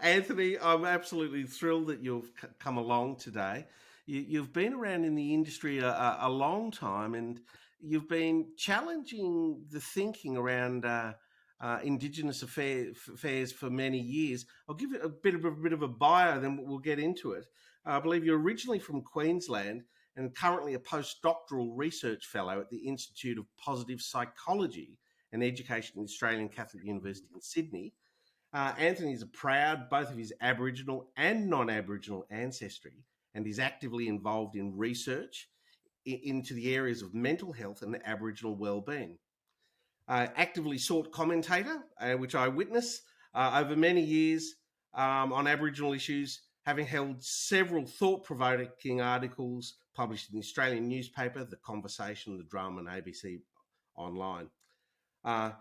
Anthony, I'm absolutely thrilled that you've come along today. You've been around in the industry a long time, and you've been challenging the thinking around Indigenous affairs for many years. I'll give you a bit of a bio, then we'll get into it. I believe you're originally from Queensland and currently a postdoctoral research fellow at the Institute of Positive Psychology and Education at the Australian Catholic University in Sydney. Anthony is proud both of his Aboriginal and non-Aboriginal ancestry, and is actively involved in research into the areas of mental health and Aboriginal well-being. Actively sought commentator, which I witness over many years on Aboriginal issues, having held several thought-provoking articles published in the Australian newspaper, The Conversation, The Drum, and ABC Online.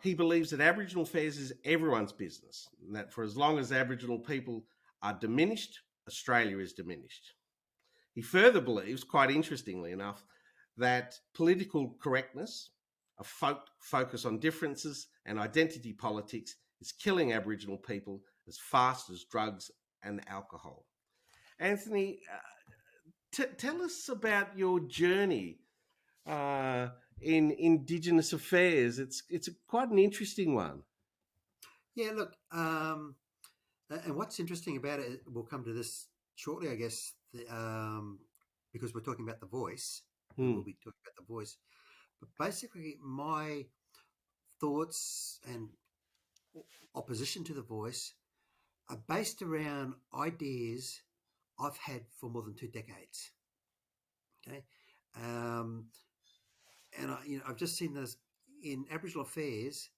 He believes that Aboriginal affairs is everyone's business, and that for as long as Aboriginal people are diminished, Australia is diminished. He further believes, quite interestingly enough, that political correctness, a focus on differences and identity politics, is killing Aboriginal people as fast as drugs and alcohol. Anthony, tell us about your journey in Indigenous affairs. It's quite an interesting one. Yeah, look, and what's interesting about it, we'll come to this shortly, I guess, because we're talking about the voice, and Hmm. we'll be talking about the voice. But basically, my thoughts and opposition to the voice are based around ideas I've had for more than 2 decades. Okay, um, and I've just seen this in Aboriginal affairs.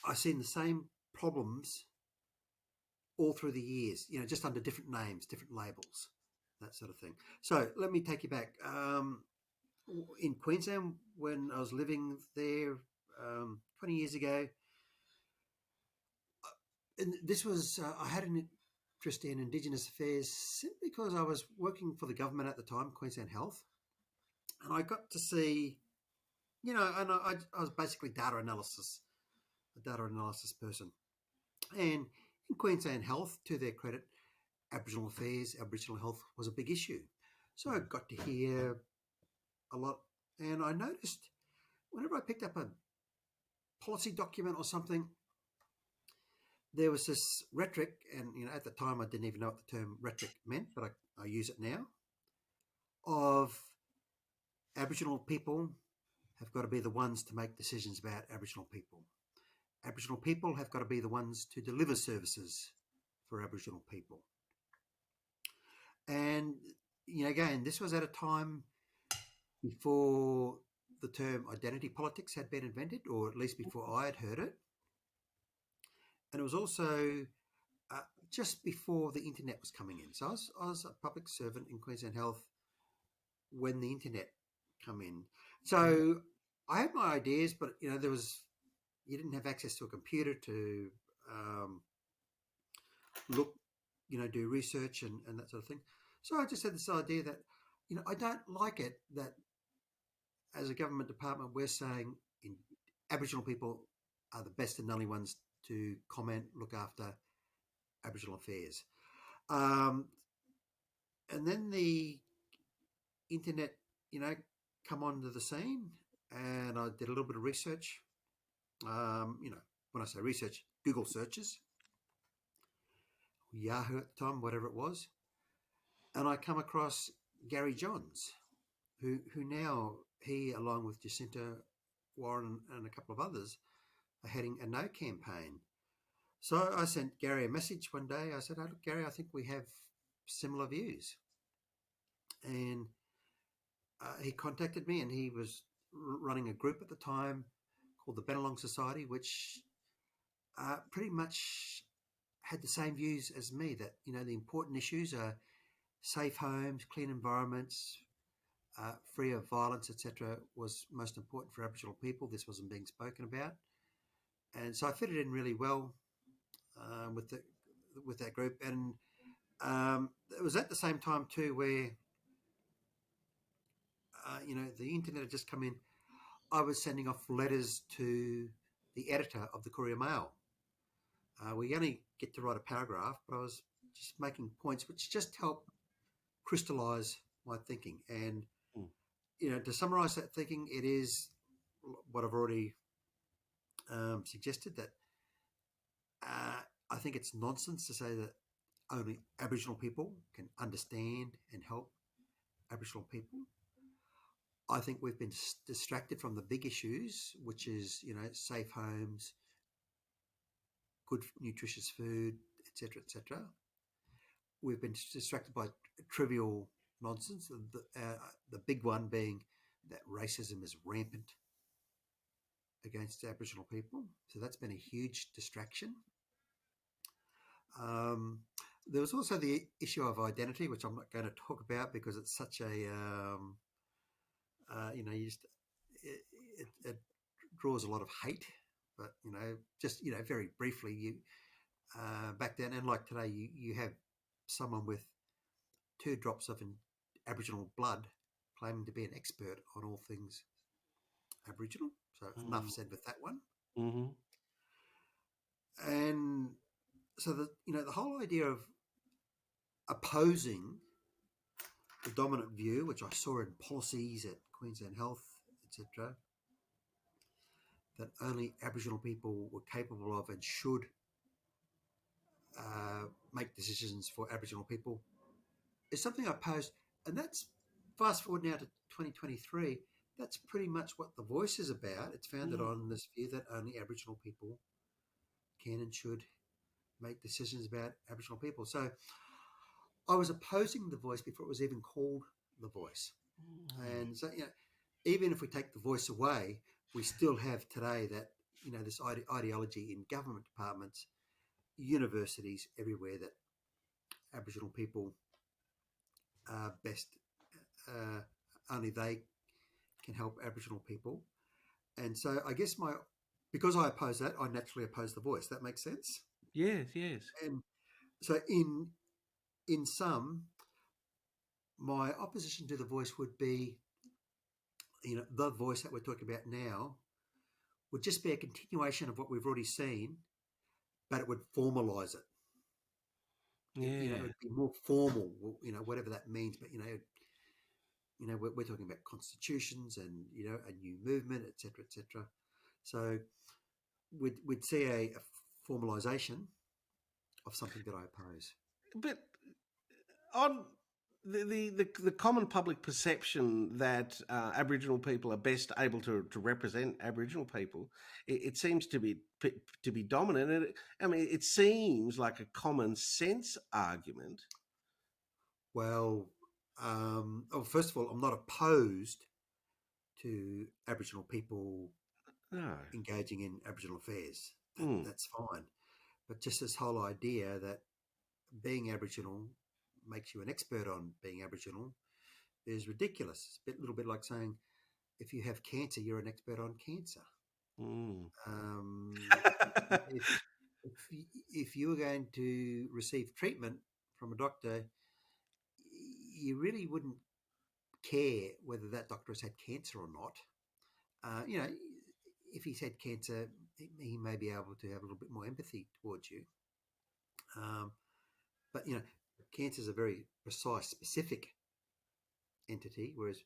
I've seen the same problems all through the years, just under different names, different labels, that sort of thing. So let me take you back. In Queensland, when I was living there 20 years ago, and this was, I had an interest in Indigenous affairs simply because I was working for the government at the time, Queensland Health, and I got to see, and I was basically a data analysis person. And in Queensland Health, to their credit, Aboriginal affairs, Aboriginal health was a big issue. So I got to hear a lot, and I noticed whenever I picked up a policy document or something, there was this rhetoric, and at the time I didn't even know what the term rhetoric meant, but I use it now, of Aboriginal people have got to be the ones to make decisions about Aboriginal people. Aboriginal people have got to be the ones to deliver services for Aboriginal people. And, again, this was at a time before the term identity politics had been invented, or at least before I had heard it. And it was also just before the internet was coming in. So I was a public servant in Queensland Health when the internet come in. So I had my ideas, but you didn't have access to a computer to look, do research and that sort of thing. So I just had this idea that, I don't like it that as a government department we're saying Aboriginal people are the best and only ones to comment, look after Aboriginal affairs. And then the internet, come onto the scene, and I did a little bit of research. When I say research, Google searches, Yahoo at the time, whatever it was, and I come across Gary Johns, who now he, along with Jacinta Warren and a couple of others, are heading a No campaign. So I sent Gary a message one day. I said, "Oh, look, Gary, I think we have similar views." And he contacted me, and he was running a group at the time called the Bennelong Society, which pretty much had the same views as me, that, the important issues are safe homes, clean environments, free of violence, etc., was most important for Aboriginal people. This wasn't being spoken about. And so I fitted in really well with that group. And it was at the same time too where, the internet had just come in. I was sending off letters to the editor of the Courier Mail, We only get to write a paragraph, but I was just making points which just help crystallise my thinking. And, to summarise that thinking, it is what I've already suggested, that I think it's nonsense to say that only Aboriginal people can understand and help Aboriginal people. I think we've been distracted from the big issues, which is, safe homes, good nutritious food, etc., etc. We've been distracted by trivial nonsense, the big one being that racism is rampant against Aboriginal people. So that's been a huge distraction. There was also the issue of identity, which I'm not going to talk about because it's such a, it draws a lot of hate. But, just, very briefly, back then, and like today, you have someone with 2 drops of Aboriginal blood claiming to be an expert on all things Aboriginal. So enough said with that one. Mm-hmm. And so the whole idea of opposing the dominant view, which I saw in policies at Queensland Health, etc., that only Aboriginal people were capable of and should make decisions for Aboriginal people, is something I opposed. And that's, fast forward now to 2023, that's pretty much what The Voice is about. It's founded on this view that only Aboriginal people can and should make decisions about Aboriginal people. So I was opposing The Voice before it was even called The Voice. And so, even if we take The Voice away, we still have today that, this ideology in government departments, universities, everywhere, that Aboriginal people are best, only they can help Aboriginal people. And so I guess because I oppose that, I naturally oppose The Voice. That makes sense? Yes. And so in sum, my opposition to The Voice would be, The Voice that we're talking about now would just be a continuation of what we've already seen, but it would formalise it. Yeah. It would be more formal, whatever that means. But, we're talking about constitutions and, a new movement, et cetera, et cetera. So we'd see a formalisation of something that I oppose. But on the common public perception that Aboriginal people are best able to represent Aboriginal people, it seems to be dominant. And it seems like a common sense argument. Well, first of all, I'm not opposed to Aboriginal people engaging in Aboriginal affairs. That's fine. But just this whole idea that being Aboriginal makes you an expert on being Aboriginal is ridiculous. It's a little bit like saying, if you have cancer, you're an expert on cancer. If you were going to receive treatment from a doctor, you really wouldn't care whether that doctor has had cancer or not. If he's had cancer, he may be able to have a little bit more empathy towards you. But, cancer is a very precise, specific entity, whereas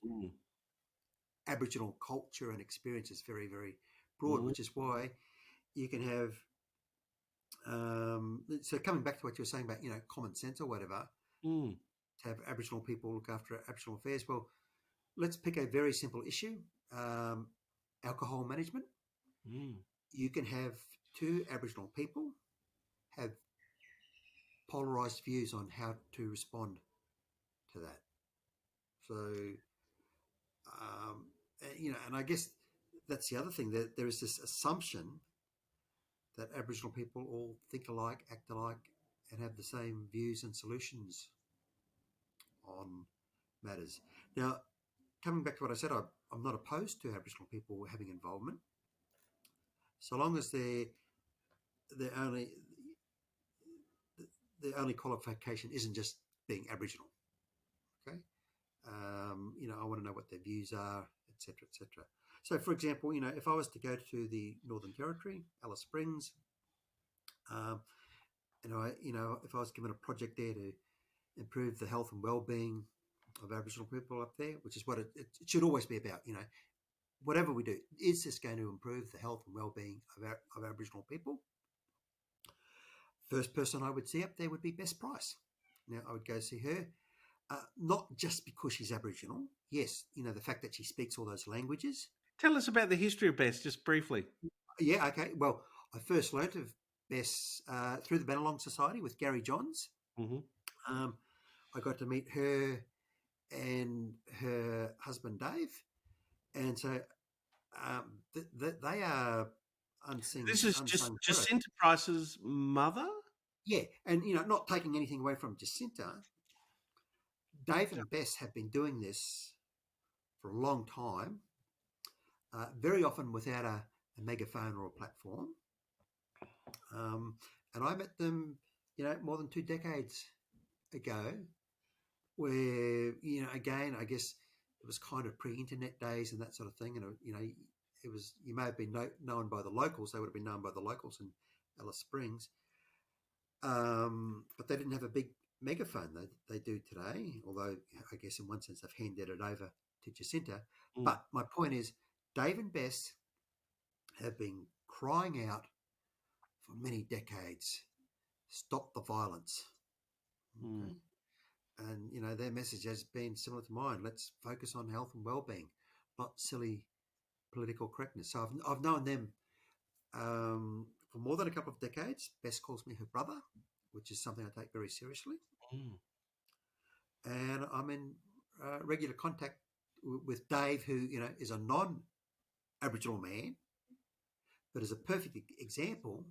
Aboriginal culture and experience is very, very broad, which is why you can have... so coming back to what you were saying about, common sense or whatever, to have Aboriginal people look after Aboriginal affairs. Well, let's pick a very simple issue, alcohol management. You can have 2 Aboriginal people have polarised views on how to respond to that. So, and I guess that's the other thing, that there is this assumption that Aboriginal people all think alike, act alike, and have the same views and solutions on matters. Now, coming back to what I said, I'm not opposed to Aboriginal people having involvement, so long as the only qualification isn't just being Aboriginal. Okay, I want to know what their views are, etc., etc. So, for example, if I was to go to the Northern Territory, Alice Springs, and if I was given a project there to improve the health and well-being of Aboriginal people up there, which is what it should always be about. Whatever we do, is this going to improve the health and well-being of Aboriginal people? First person I would see up there would be Bess Price. Now, I would go see her, not just because she's Aboriginal. Yes, the fact that she speaks all those languages. Tell us about the history of Bess, just briefly. Yeah, okay. Well, I first learnt of Bess through the Bennelong Society with Gary Johns. Mm-hmm. I got to meet her and her husband, Dave. And so they are unseen. This is unsung Jacinta Price's mother? Yeah, and, not taking anything away from Jacinta, Dave and Bess have been doing this for a long time, very often without a megaphone or a platform. And I met them, more than 2 decades ago, where, again, I guess it was kind of pre-internet days and that sort of thing. And, it was, you may have been known by the locals. They would have been known by the locals in Alice Springs. But they didn't have a big megaphone they do today, although I guess in one sense they've handed it over to Jacinta. But my point is, Dave and Bess have been crying out for many decades, stop the violence. Okay? And, their message has been similar to mine. Let's focus on health and well-being, not silly political correctness. So I've known them for more than a couple of decades. Bess calls me her brother, which is something I take very seriously. And I'm in regular contact with Dave, who, is a non-Aboriginal man, but is a perfect example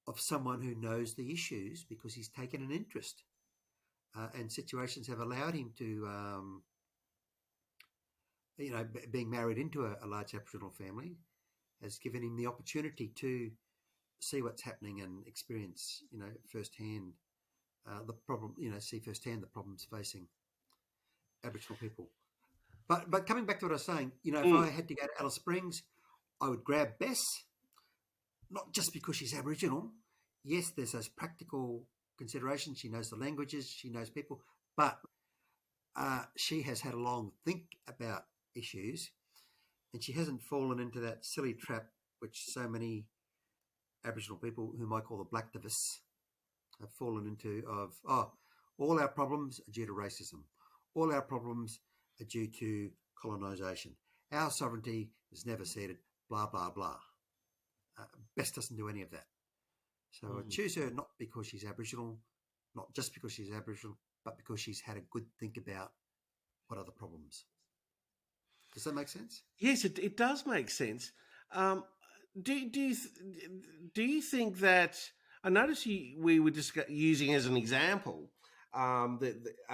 of someone who knows the issues because he's taken an interest. And situations have allowed him to, being married into a large Aboriginal family has given him the opportunity to see what's happening and experience, firsthand the problem, see firsthand the problems facing Aboriginal people. But coming back to what I was saying, if I had to go to Alice Springs, I would grab Bess, not just because she's Aboriginal. Yes, there's those practical considerations. She knows the languages, she knows people, but she has had a long think about issues, and she hasn't fallen into that silly trap which so many Aboriginal people, whom I call the blacktivists, have fallen into of, all our problems are due to racism. All our problems are due to colonisation. Our sovereignty is never ceded, blah, blah, blah. Bess doesn't do any of that. So I choose her not because she's Aboriginal, not just because she's Aboriginal, but because she's had a good think about what are the problems. Does that make sense? Yes, it does make sense. Do you think that, I notice we were just using as an example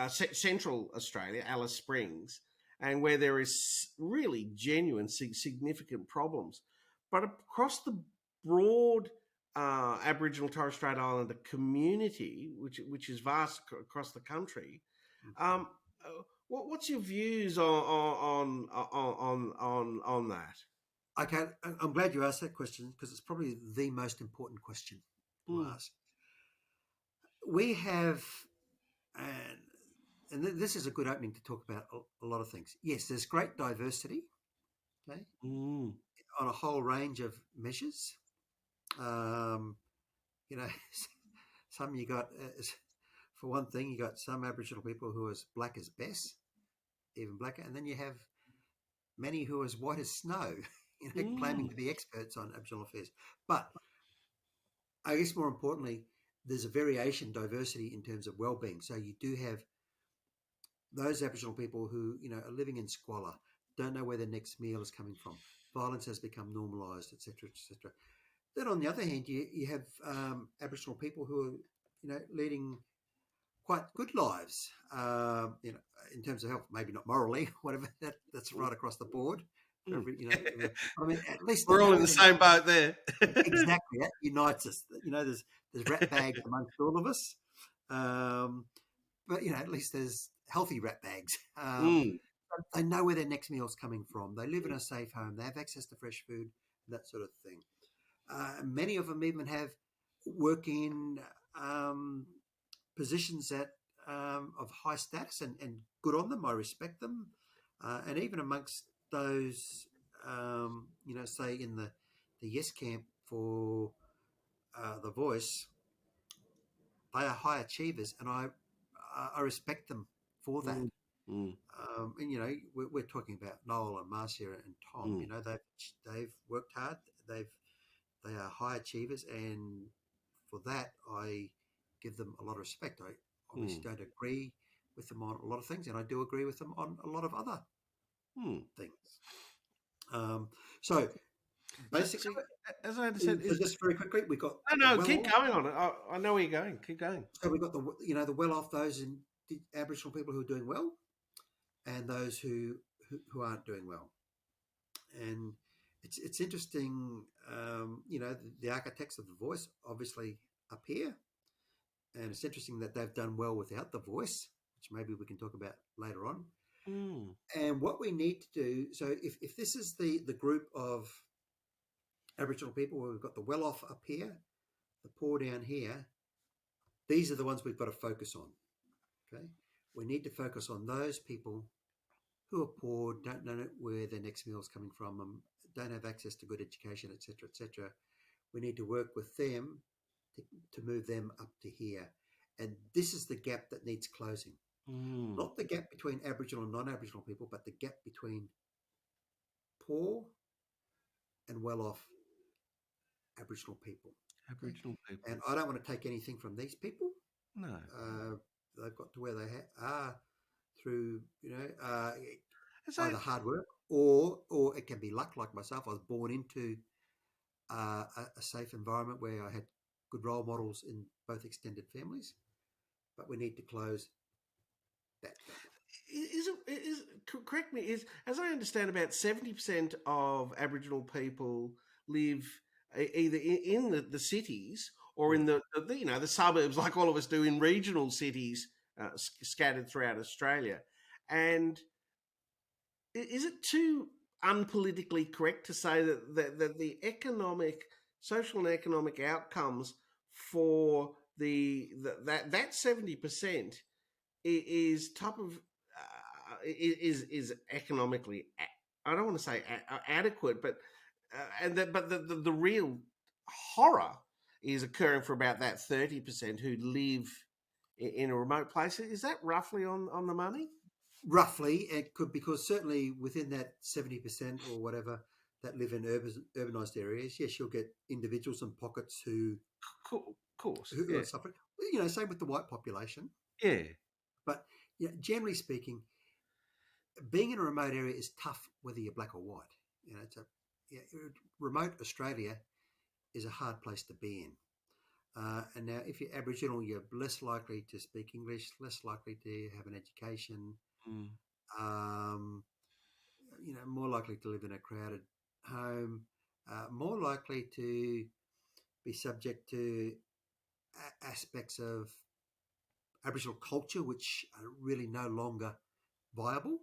Central Australia, Alice Springs, and where there is really genuine significant problems, but across the broad Aboriginal Torres Strait Islander community, which is vast across the country, what's your views on that? Okay, I'm glad you asked that question because it's probably the most important question to ask. We have, and this is a good opening to talk about a lot of things. Yes, there's great diversity, okay, on a whole range of measures. Some you got, for one thing, you got some Aboriginal people who are as black as Bess, even blacker, and then you have many who are as white as snow, claiming to be experts on Aboriginal affairs. But I guess more importantly, there's a variation, diversity in terms of well-being. So you do have those Aboriginal people who, are living in squalor, don't know where their next meal is coming from. Violence has become normalised, etc., etc. Then on the other hand, you have Aboriginal people who are, leading quite good lives, in terms of health, maybe not morally, whatever, that's right across the board. I mean, at least we're all in the same boat there. Exactly, that unites us. There's rat bags amongst all of us, but at least there's healthy rat bags. They know where their next meal's coming from. They live in a safe home. They have access to fresh food, that sort of thing. Many of them even have work in positions that of high status and good on them. I respect them, and even amongst those, say in the yes camp for the voice, they are high achievers, and I respect them for that. Mm, mm, And we're talking about Noel and Marcia and Tom. mm, They've worked hard. They are high achievers, and for that I give them a lot of respect. I obviously mm, don't agree with them on a lot of things, and I do agree with them on a lot of other mm. things. So So, basically, as I understand, so just very quickly, we got the no, well keep off. going on it. I know where you're going. Keep going. So we got the well off, those in Aboriginal people who are doing well, and those who aren't doing well. And it's interesting, the architects of the voice obviously up here, and it's interesting that they've done well without the voice, which maybe we can talk about later on. Mm, And what we need to do, so if this is the group of Aboriginal people where we've got the well off up here, the poor down here, these are the ones we've got to focus on. Okay, we need to focus on those people who are poor, don't know where their next meal is coming from, don't have access to good education, etc., etc. We need to work with them to move them up to here. And this is the gap that needs closing. mm. Not the gap between Aboriginal and non-Aboriginal people, but the gap between poor and well-off Aboriginal people. Aboriginal people. And I don't want to take anything from these people. No. They've got to where they are through, So, either hard work or it can be luck. Like myself, I was born into a safe environment where I had good role models in both extended families. But we need to close that gap. correct me, as I understand, about 70% of Aboriginal people live either in the cities or in the suburbs, like all of us do in regional cities scattered throughout Australia. And is it too unpolitically correct to say that the social and economic outcomes for that 70% is top of is economically, I don't want to say adequate, but the real horror is occurring for about that 30% who live in a remote place? Is that roughly on the money? Roughly, it could, because certainly within that 70% or whatever that live in urbanised areas, yes, you'll get individuals and pockets who yeah. are suffering. Same with the white population. Yeah. But generally speaking, being in a remote area is tough, whether you're black or white. Remote Australia is a hard place to be in. And now, if you're Aboriginal, you're less likely to speak English, less likely to have an education, more likely to live in a crowded home, more likely to be subject to aspects of Aboriginal culture which are really no longer viable,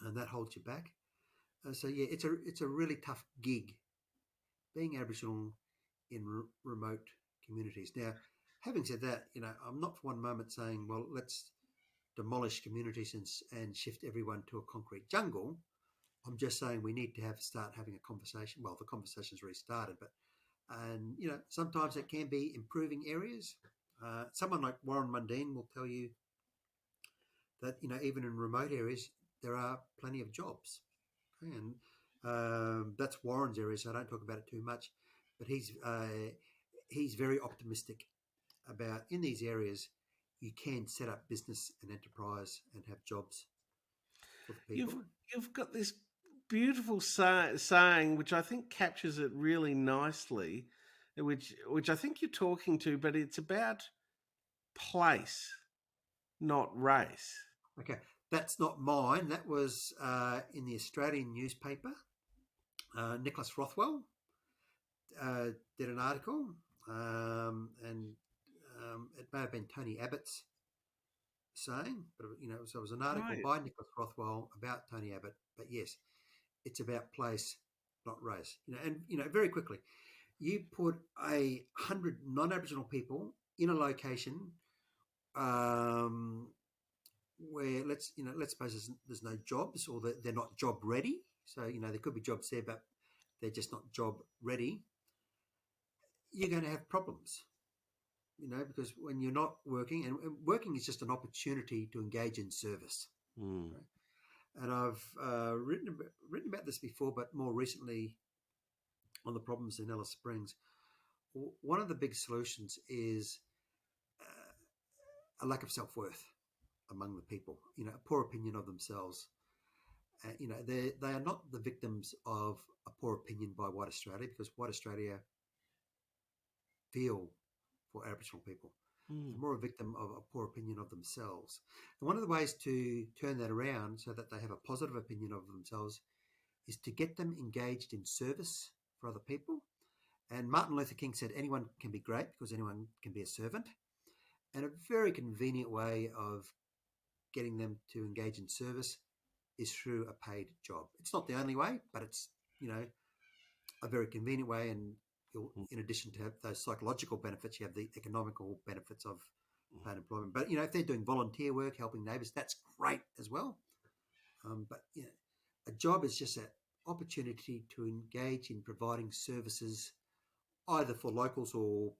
and that holds you back. So it's a really tough gig being Aboriginal in remote communities. Now, having said that, I'm not for one moment saying, well, let's demolish communities and shift everyone to a concrete jungle. I'm just saying we need to start having a conversation. Well, the conversation's already started, but sometimes it can be improving areas. Someone like Warren Mundine will tell you that even in remote areas there are plenty of jobs, and that's Warren's area, so I don't talk about it too much. But he's very optimistic about, in these areas you can set up business and enterprise and have jobs for the people. You've got this beautiful saying, which I think captures it really nicely, which I think you're talking to, but it's about place, not race. Okay, that's not mine. That was in the Australian newspaper. Nicholas Rothwell did an article, and it may have been Tony Abbott's saying, but so it was an article by Nicholas Rothwell about Tony Abbott. But yes, it's about place, not race. And very quickly, you put 100 non-Aboriginal people in a location where let's suppose there's no jobs, or they're not job ready. So there could be jobs there, but they're just not job ready. You're going to have problems, because when you're not working, and working is just an opportunity to engage in service. Mm. Right? And I've written about this before, but more recently on the problems in Alice Springs. One of the big solutions is a lack of self-worth among the people, a poor opinion of themselves. They are not the victims of a poor opinion by White Australia, because White Australia feel for Aboriginal people. They're more a victim of a poor opinion of themselves. And one of the ways to turn that around so that they have a positive opinion of themselves is to get them engaged in service for other people. And Martin Luther King said, anyone can be great because anyone can be a servant. And a very convenient way of getting them to engage in service is through a paid job. It's not the only way, but it's, a very convenient way. And in addition to those psychological benefits, you have the economical benefits of paid employment. But, if they're doing volunteer work, helping neighbours, that's great as well. But a job is just an opportunity to engage in providing services either for locals or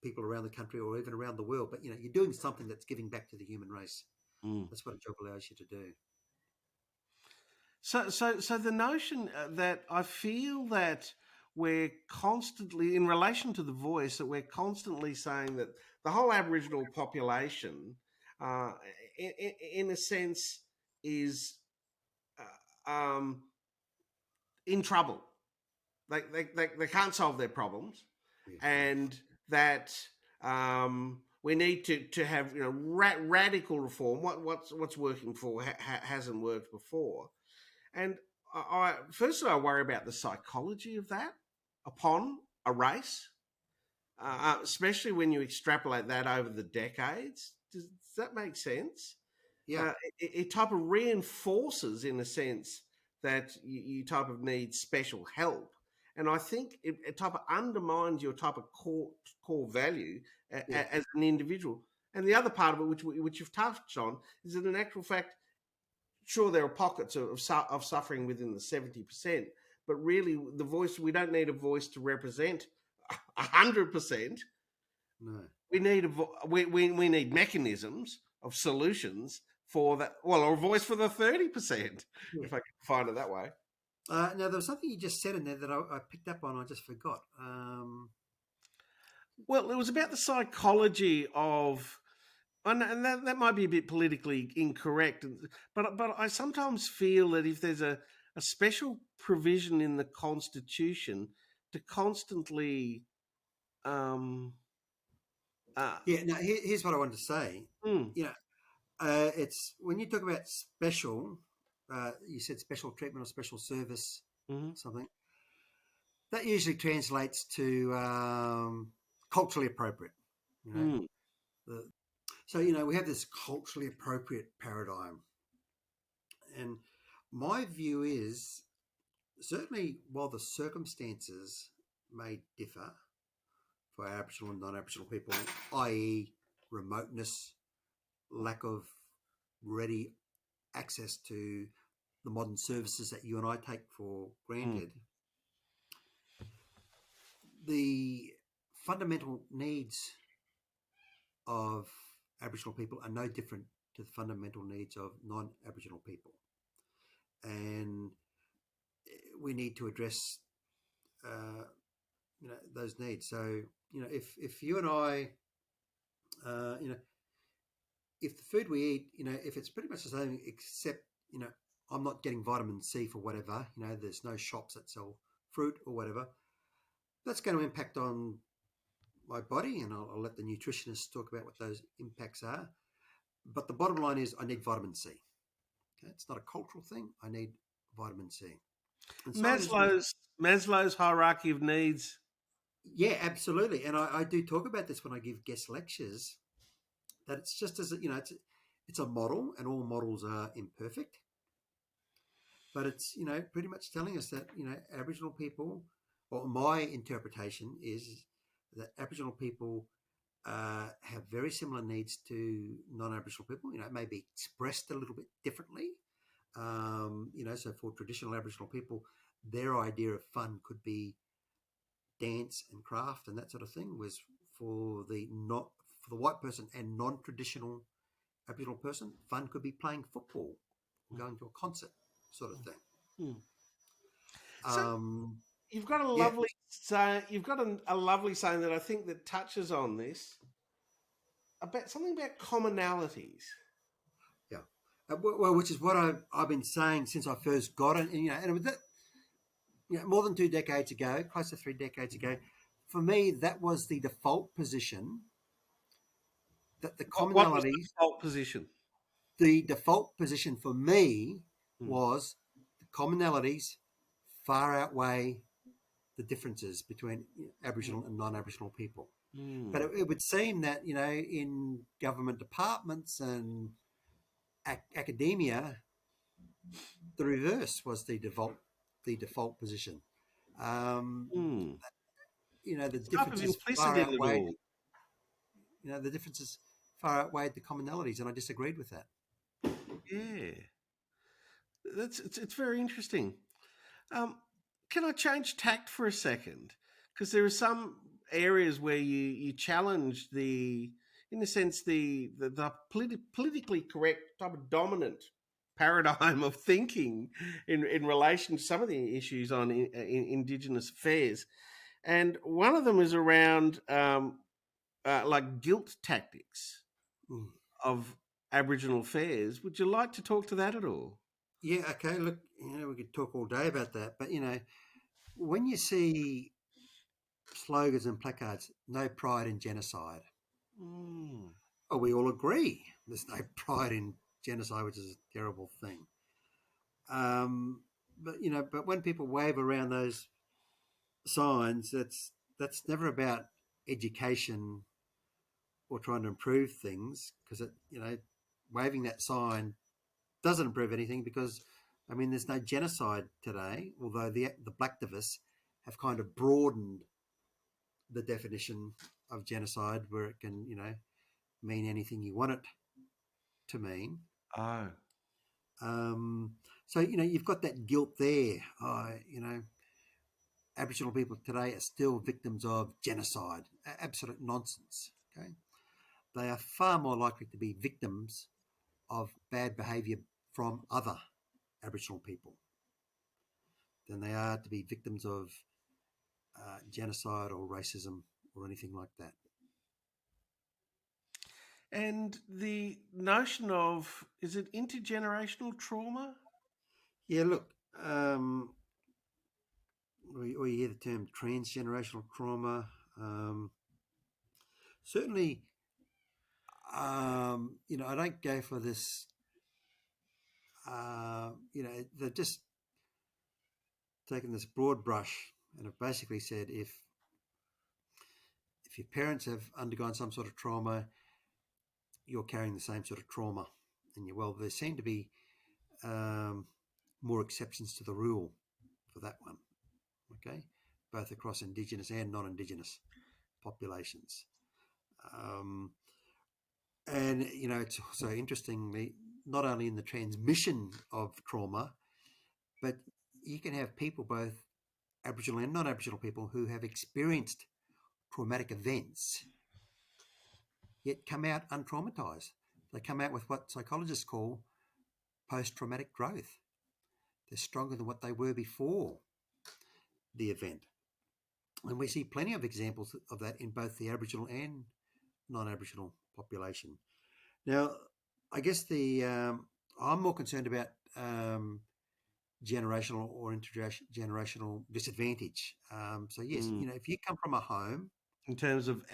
people around the country or even around the world. But, you're doing something that's giving back to the human race. That's what a job allows you to do. So the notion that I feel that we're constantly, in relation to the voice, that we're constantly saying that the whole Aboriginal population, in a sense, is in trouble. They can't solve their problems, and that we need to have radical reform. What's working for hasn't worked before, and I worry about the psychology of that upon a race, especially when you extrapolate that over the decades. Does that make sense? Yeah. It type of reinforces, in a sense, that you type of need special help. And I think it type of undermines your type of core value as an individual. And the other part of it, which you've touched on, is that in actual fact, sure, there are pockets of suffering within the 70%, but really the voice, we don't need a voice to represent 100%. No. We need we need mechanisms of solutions for that. Well, or a voice for the 30%, if I can find it that way. Now, there was something you just said in there that I picked up on. I just forgot. Well, it was about the psychology of, and that might be a bit politically incorrect, but I sometimes feel that if there's a special provision in the Constitution to constantly, Now here's what I wanted to say. It's when you talk about special. You said special treatment or special service, something. That usually translates to culturally appropriate. So, we have this culturally appropriate paradigm. And my view is, certainly while the circumstances may differ for Aboriginal and non-Aboriginal people, i.e. remoteness, lack of ready access to the modern services that you and I take for granted, the fundamental needs of Aboriginal people are no different to the fundamental needs of non-Aboriginal people. And we need to address, those needs. So, if you and I, if the food we eat, if it's pretty much the same, except, I'm not getting vitamin C for whatever, there's no shops that sell fruit or whatever, that's going to impact on my body, and I'll let the nutritionists talk about what those impacts are. But the bottom line is I need vitamin C. Okay? It's not a cultural thing. I need vitamin C. And Maslow's hierarchy of needs. Yeah, absolutely. And I do talk about this when I give guest lectures, that it's just as, it's a model, and all models are imperfect. But it's, pretty much telling us that, Aboriginal people or my interpretation is that Aboriginal people have very similar needs to non-Aboriginal people. You know, it may be expressed a little bit differently. You know, so for traditional Aboriginal people, their idea of fun could be dance and craft and that sort of thing. Was for the white person and non-traditional Aboriginal person, fun could be playing football, or going to a concert, sort of thing. Mm. So Um, you've got a yeah, lovely say. You've got a lovely saying that I think that touches on this about something about commonalities. yeah. Well, which is what I've been saying since I first got it, and you know, and with that, you know, more than 2 decades ago, close to 3 decades ago, for me that was the default position. That the What was the commonalities, default position? the default position for me Mm. was the commonalities far outweigh the differences between Aboriginal and non-Aboriginal people. But Mm. it would seem that, you know, in government departments and academia, the reverse was the default position. Um, Mm. you know, the Type of differences far implicit in it outweighed. all. You know, the differences far outweighed the commonalities, and I disagreed with that. Yeah, it's very interesting. Um, can I change tact for a second? Because there are some areas where you challenge in a sense, the politically correct type of dominant paradigm of thinking in relation to some of the issues on Indigenous affairs, and one of them is around like guilt tactics Mm. of Aboriginal affairs. Would you like to talk to that at all? Yeah, okay. Look, you know, we could talk all day about that, but you know, when you see slogans and placards, "No pride in genocide," Mm. oh, we all agree there's no pride in genocide, which is a terrible thing. But you know, but when people wave around those signs, that's never about education or trying to improve things, because it, you know, waving that sign doesn't improve anything, because I mean, there's no genocide today, although the blacktivists have kind of broadened the definition of genocide, where it can, you know, mean anything you want it to mean. Oh. Um, so you know, you've got that guilt there. You know, Aboriginal people today are still victims of genocide. Absolute nonsense. Okay, they are far more likely to be victims of bad behaviour from other Aboriginal people than they are to be victims of genocide or racism or anything like that. And the notion of, is it intergenerational trauma? Yeah, look, we hear the term transgenerational trauma. Certainly, you know, I don't go for this. You know, they've just taken this broad brush and have basically said if your parents have undergone some sort of trauma, you're carrying the same sort of trauma, and well, there seem to be um, more exceptions to the rule for that one. Okay, both across Indigenous and non-Indigenous populations. Um, and you know, it's also interestingly not only in the transmission of trauma, but you can have people, both Aboriginal and non-Aboriginal people, who have experienced traumatic events, yet come out untraumatized. They come out with what psychologists call post-traumatic growth. They're stronger than what they were before the event. And we see plenty of examples of that in both the Aboriginal and non-Aboriginal population. Now, I guess I'm more concerned about generational or intergenerational disadvantage. So yes, Mm. you know, if you come from a home, In terms of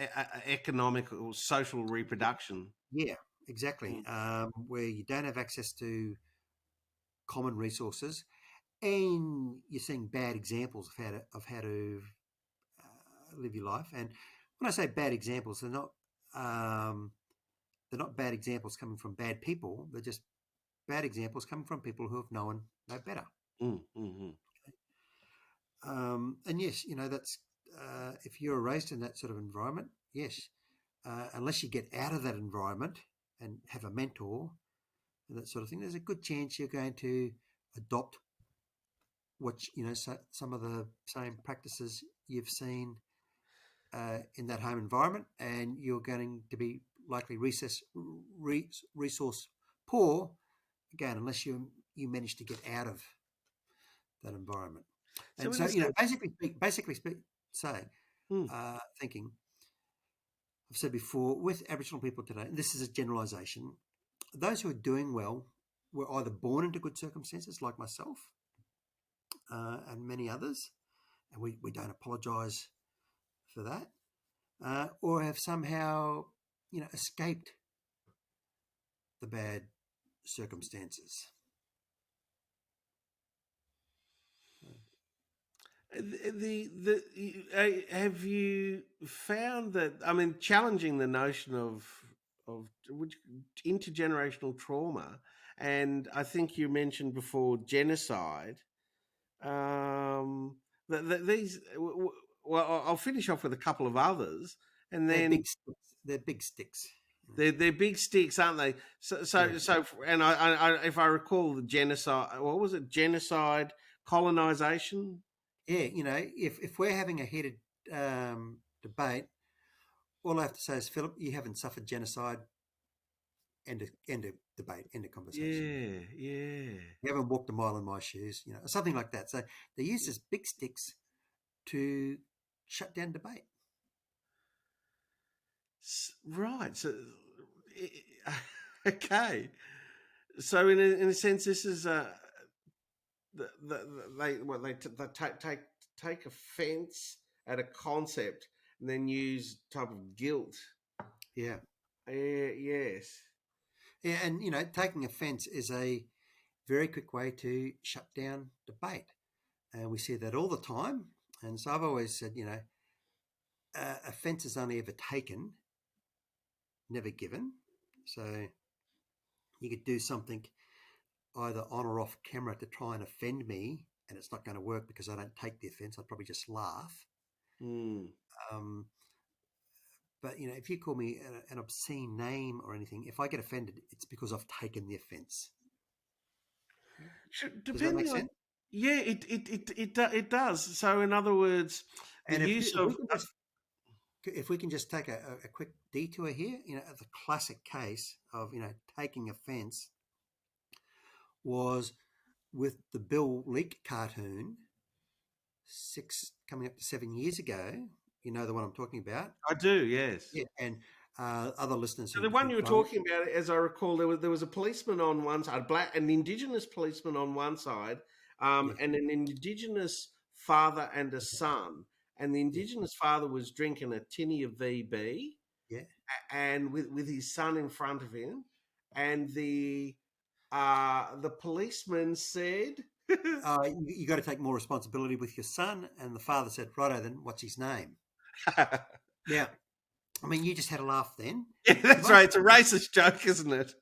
economic or social reproduction. yeah, exactly, Mm. where you don't have access to common resources, and you're seeing bad examples of how to live your life. And when I say bad examples, um, they're not bad examples coming from bad people. They're just bad examples coming from people who have known no better. Mm. Mm. And yes, that's if you're raised in that sort of environment, yes, unless you get out of that environment and have a mentor and that sort of thing, there's a good chance you're going to adopt some of the same practices you've seen in that home environment, and you're going to be likely resource poor again unless you manage to get out of that environment. So And in so a sense, hmm, thinking, I've said before, with Aboriginal people today, and this is a generalisation, those who are doing well were either born into good circumstances, like myself and many others, and we don't apologise for that, or have somehow, escaped the bad circumstances. have you found that? I mean, challenging the notion of intergenerational trauma, and I think you mentioned before genocide. These, well, I'll finish off with a couple of others, and They're then big sticks. They're big sticks. they're big sticks, aren't they? Yeah. And I if I recall the genocide, what was it? Genocide, colonization. Yeah, if we're having a heated debate, all I have to say is, Philip, you haven't suffered genocide. End of debate, end of conversation. Yeah, yeah. You haven't walked a mile in my shoes, something like that. So they use these big sticks to shut down debate. Right. So, okay. So in a sense, this is they take offence at a concept and then use type of guilt. Yeah. Yes. Yeah, and taking offence is a very quick way to shut down debate, and we see that all the time. And so I've always said, offence is only ever taken, never given. So you could do something either on or off camera to try and offend me, and it's not going to work because I don't take the offence. I'd probably just laugh. Mm. But if you call me an obscene name or anything, if I get offended, it's because I've taken the offence. Does that make sense? Yeah, it does. So in other words, the And use of if we can just take a quick detour here, the classic case of taking offence was with the Bill Leak cartoon coming up to 7 years ago. You know the one I'm talking about? I do, yes. Yeah, and other listeners. So the one you were talking about, as I recall, there was a policeman on one side, an Indigenous policeman on one side, and an Indigenous father and a son. And the Indigenous father was drinking a tinny of VB, and with his son in front of him, and the policeman said, you got to take more responsibility with your son. And the father said, righto then, what's his name? Yeah. I mean, you just had a laugh then. Yeah, that's right. It's a racist joke, isn't it?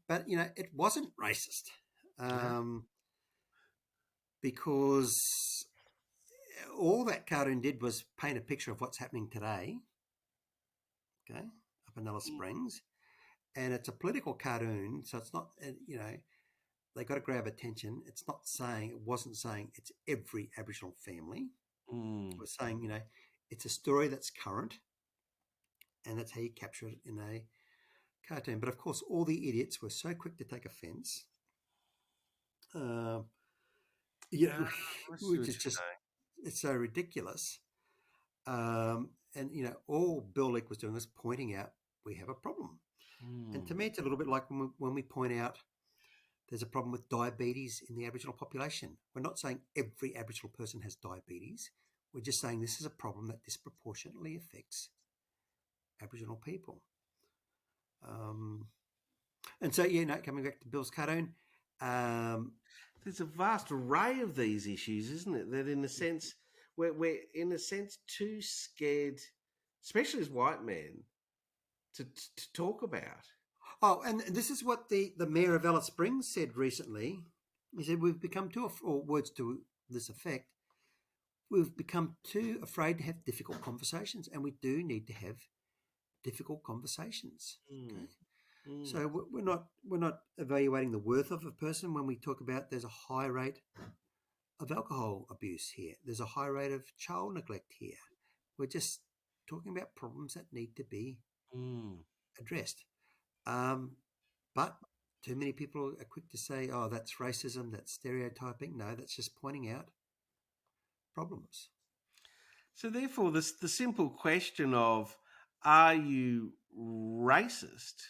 But it wasn't racist, because all that cartoon did was paint a picture of what's happening today. Okay, up in Alice Springs, and it's a political cartoon, so it's not. They got to grab attention. It wasn't saying it's every Aboriginal family. It was saying, it's a story that's current, and that's how you capture it in a cartoon. But of course, all the idiots were so quick to take offence. Which is just, it's so ridiculous. And all Bill Leak was doing was pointing out we have a problem. And to me, it's a little bit like when we point out there's a problem with diabetes in the Aboriginal population. We're not saying every Aboriginal person has diabetes. We're just saying this is a problem that disproportionately affects Aboriginal people. And so, coming back to Bill's cartoon, there's a vast array of these issues, isn't it? That in a sense, we're in a sense too scared, especially as white men, to talk about. Oh, and this is what the mayor of Alice Springs said recently. He said, we've become too, or words to this effect, we've become too afraid to have difficult conversations, and we do need to have difficult conversations. Okay, so we're not evaluating the worth of a person when we talk about there's a high rate of alcohol abuse here. There's a high rate of child neglect here. We're just talking about problems that need to be addressed. But too many people are quick to say, "Oh, that's racism, that's stereotyping." No, that's just pointing out problems. So therefore, the simple question of, are you racist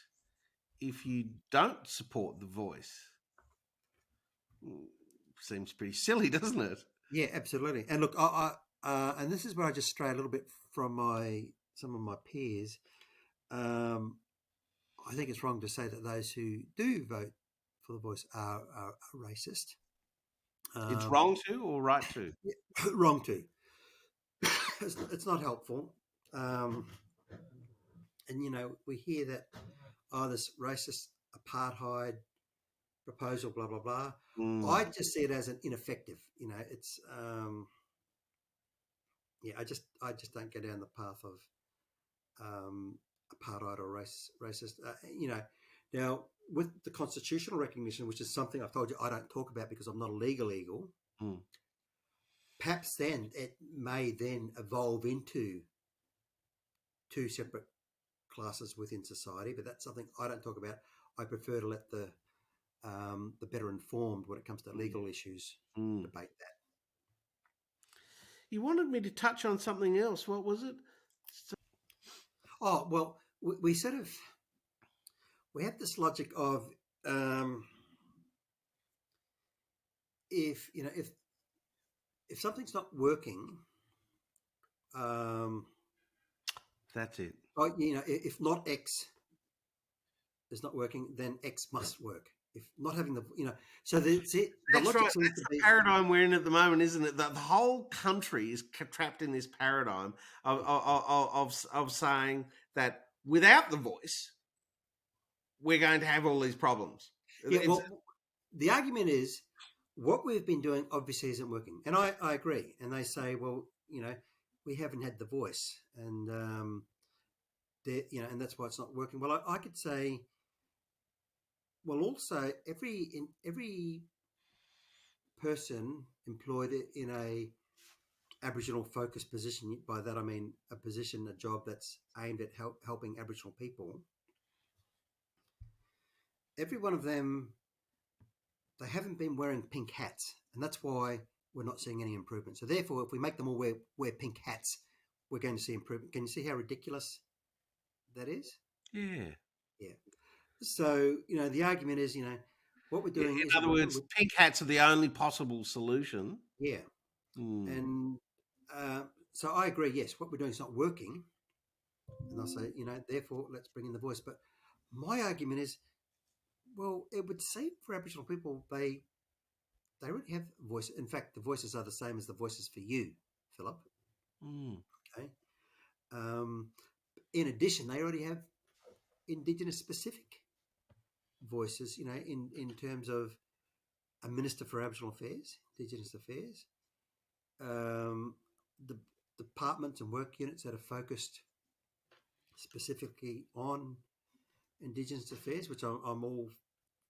if you don't support the voice, seems pretty silly, doesn't it? Yeah, absolutely. And look, and this is where I just stray a little bit from some of my peers. I think it's wrong to say that those who do vote for the voice are racist. It's wrong to or right to? Yeah, wrong to. It's not helpful. And, we hear that, this racist apartheid proposal, blah, blah, blah. I just see it as an ineffective. It's, I just don't go down the path of apartheid or racist. Now, with the constitutional recognition, which is something I've told you I don't talk about because I'm not a legal eagle, perhaps then it may then evolve into two separate classes within society, but that's something I don't talk about. I prefer to let the better informed when it comes to legal issues debate that. You wanted me to touch on something else. What was it? Oh, well, we have this logic of if something's not working, that's it. If not X is not working, then X must work. If not having so that's it. That's right. That's the paradigm we're in at the moment, isn't it? The whole country is trapped in this paradigm of saying that without the voice, we're going to have all these problems. Yeah, well, the argument is what we've been doing obviously isn't working, and I agree. And they say, well, we haven't had the voice, and and that's why it's not working. Well, I could say, well, also every person employed in a Aboriginal focused position, by that I mean a job that's aimed at helping Aboriginal people, every one of them, they haven't been wearing pink hats, and that's why we're not seeing any improvement. So therefore, if we make them all wear pink hats, we're going to see improvement. Can you see how ridiculous that is? Yeah. So, the argument is, what we're doing is... In other words, pink hats are the only possible solution. Yeah. And so I agree, yes, what we're doing is not working. And I'll say, therefore, let's bring in the voice. But my argument is, well, it would seem for Aboriginal people, they already have a voice. In fact, the voices are the same as the voices for you, Philip. Okay. In addition, they already have Indigenous specific voices, in terms of a Minister for Aboriginal Affairs, Indigenous Affairs, the departments and work units that are focused specifically on Indigenous affairs, which I'm all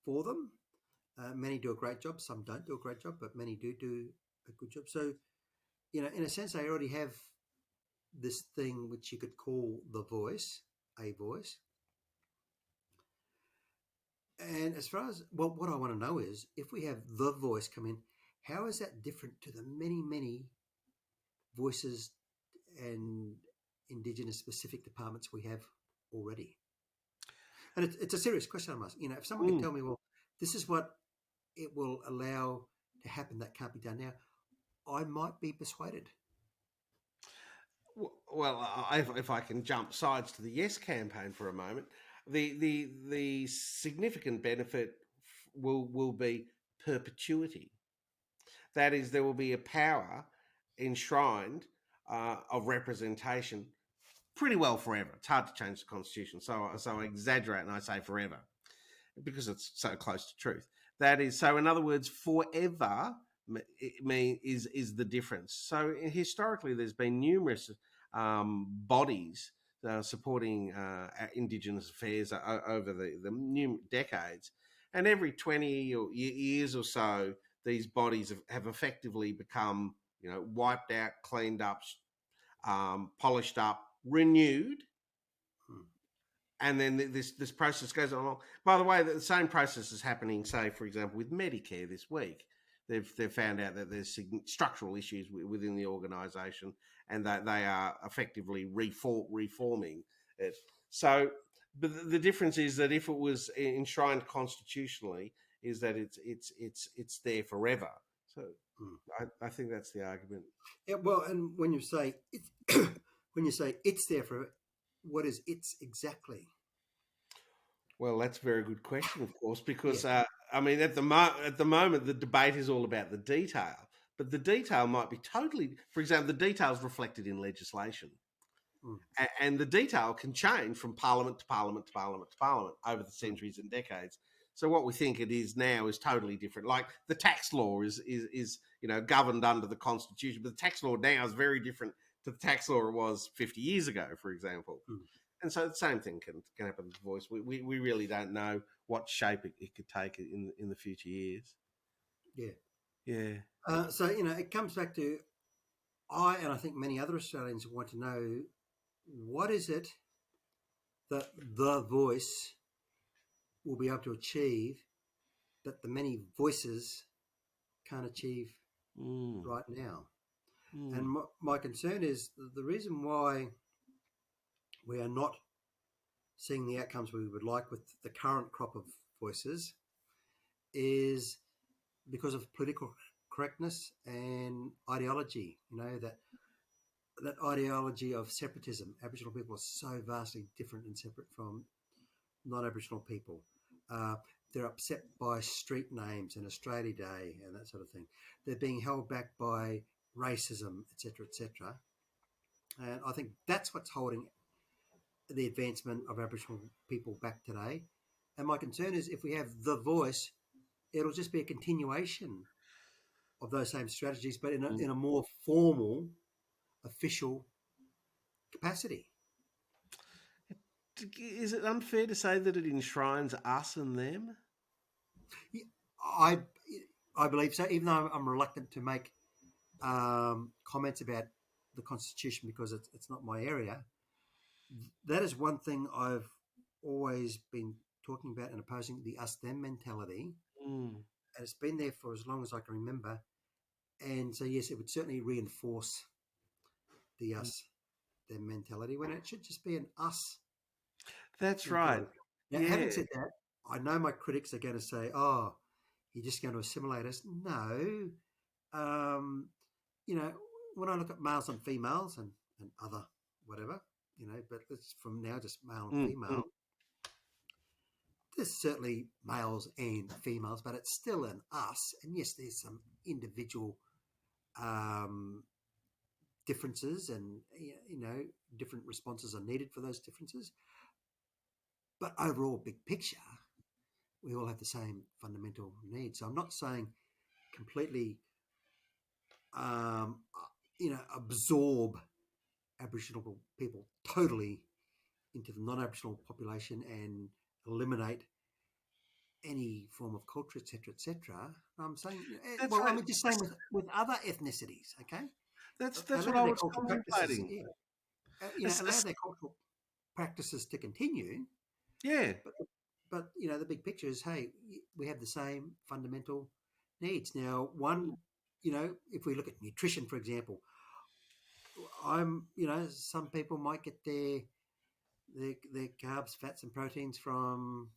for them. Many do a great job, some don't do a great job, but many do a good job. So, in a sense, they already have this thing which you could call the voice, a voice. And as far as what I want to know is, if we have the voice come in, how is that different to the many, many voices and Indigenous specific departments we have already? And it's a serious question I must. If someone can tell me, well, this is what it will allow to happen that can't be done now, I might be persuaded. Well, if I can jump sides to the Yes campaign for a moment, the significant benefit will be perpetuity. That is, there will be a power enshrined of representation pretty well forever. It's hard to change the constitution, so I exaggerate and I say forever because it's so close to truth. That is, so in other words, forever is the difference. So historically, there's been numerous bodies supporting Indigenous affairs over the new decades, and every 20 years or so, these bodies have effectively become, wiped out, cleaned up, polished up, renewed, and then this process goes along. By the way, the same process is happening, say, for example, with Medicare this week. They've found out that there's structural issues within the organisation, and that they are effectively reforming it. So, but the difference is that if it was enshrined constitutionally, is that it's there forever. So, I think that's the argument. Yeah, well, and when you say it's when you say it's there for, what is it's exactly? Well, that's a very good question, of course, because Yeah. I mean, at the moment, the debate is all about the detail, but the detail might be totally. For example, the detail is reflected in legislation, and the detail can change from parliament to parliament to parliament to parliament over the centuries and decades. So what we think it is now is totally different. Like the tax law is governed under the Constitution, but the tax law now is very different to the tax law it was 50 years ago, for example. And so the same thing can happen with voice. We really don't know what shape it could take in the future years. Yeah. Yeah. So it comes back to and I think many other Australians want to know, what is it that the voice will be able to achieve that the many voices can't achieve right now? And my concern is the reason why we are not seeing the outcomes we would like with the current crop of voices is because of political correctness and ideology. That ideology of separatism. Aboriginal people are so vastly different and separate from non-Aboriginal people. They're upset by street names and Australia Day and that sort of thing. They're being held back by racism, etc., etc. And I think that's what's holding the advancement of Aboriginal people back today. And my concern is, if we have the voice, it'll just be a continuation of those same strategies, but in a more formal, official capacity. Is it unfair to say that it enshrines us and them? I believe so, even though I'm reluctant to make comments about the Constitution because it's not my area. That is one thing I've always been talking about and opposing, the us-them mentality. And it's been there for as long as I can remember. And so, yes, it would certainly reinforce the us-them mentality when it should just be an us. That's mentality. right. Now, having said that, I know my critics are going to say, oh, you're just going to assimilate us. No. When I look at males and females and other whatever, but it's from now just male and female. There's certainly males and females, but it's still an us. And yes, there's some individual differences, and different responses are needed for those differences. But overall, big picture, we all have the same fundamental needs. So I'm not saying completely, absorb Aboriginal people totally into the non-Aboriginal population and eliminate any form of culture, etc., etc. I'm saying, just saying with other ethnicities, okay? That's what I was contemplating. Allow their cultural practices to continue. Yeah. But the big picture is, hey, we have the same fundamental needs. Now, one, if we look at nutrition, for example, some people might get their carbs, fats, and proteins from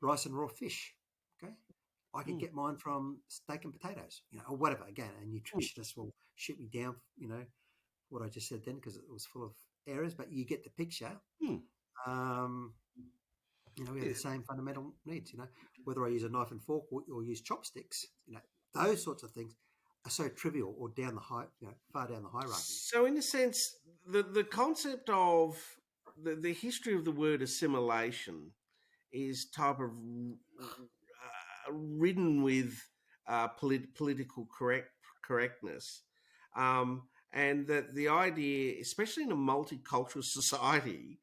rice and raw fish. Okay, I can get mine from steak and potatoes, or whatever. Again, a nutritionist will shoot me down, what I just said then, because it was full of errors. But you get the picture. We have the same fundamental needs. Whether I use a knife and fork or use chopsticks, those sorts of things are so trivial or down the far down the hierarchy. So, in a sense, the concept of the history of the word assimilation is type of ridden with political correctness, and that the idea, especially in a multicultural society,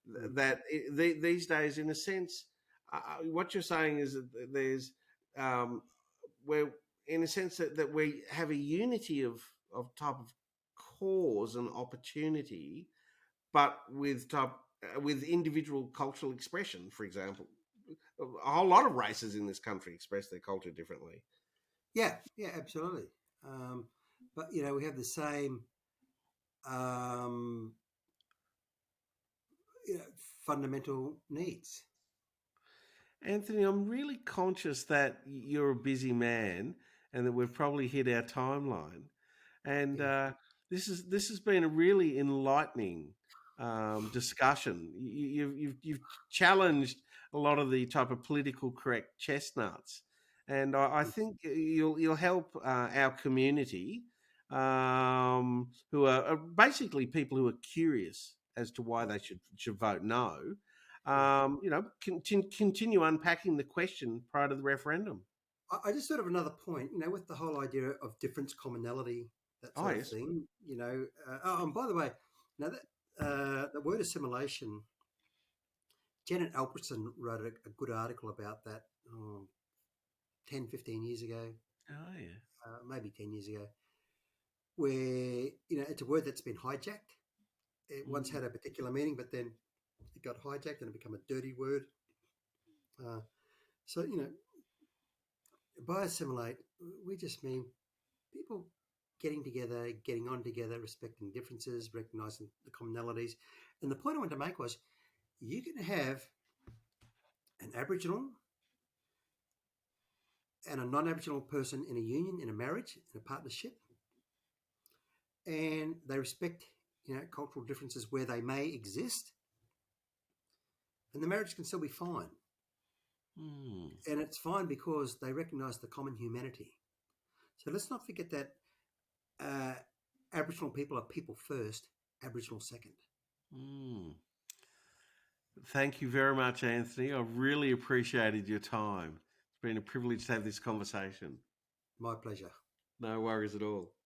Mm. that these days, in a sense, what you're saying is that there's where, in a sense, that we have a unity of type of cause and opportunity, but with individual cultural expression. For example, a whole lot of races in this country express their culture differently. Yeah, yeah, absolutely. But we have the same um, you know, fundamental needs. Anthony, I'm really conscious that you're a busy man and that we've probably hit our timeline. And Yeah. this has been a really enlightening discussion. You've challenged a lot of the type of political correct chestnuts, and I think you'll help our community, who are basically people who are curious as to why they should vote no. Yeah. Continue unpacking the question prior to the referendum. I just sort of another point, with the whole idea of difference, commonality, that Oh sort of yes. thing. And by the way, that the word assimilation. Janet Alperson wrote a good article about that 10, 15 years ago, Oh yeah. maybe 10 years ago, where, it's a word that's been hijacked. It once Mm. had a particular meaning, but then it got hijacked and it became a dirty word. Uh, so, by assimilate, we just mean people getting together, getting on together, respecting differences, recognizing the commonalities. And the point I wanted to make was you can have an Aboriginal and a non-Aboriginal person in a union, in a marriage, in a partnership, and they respect, cultural differences where they may exist, and the marriage can still be fine. Mm. And it's fine because they recognise the common humanity. So let's not forget that uh, Aboriginal people are people first, Aboriginal second. Mm. Thank you very much, Anthony. I've really appreciated your time. It's been a privilege to have this conversation. My pleasure. No worries at all.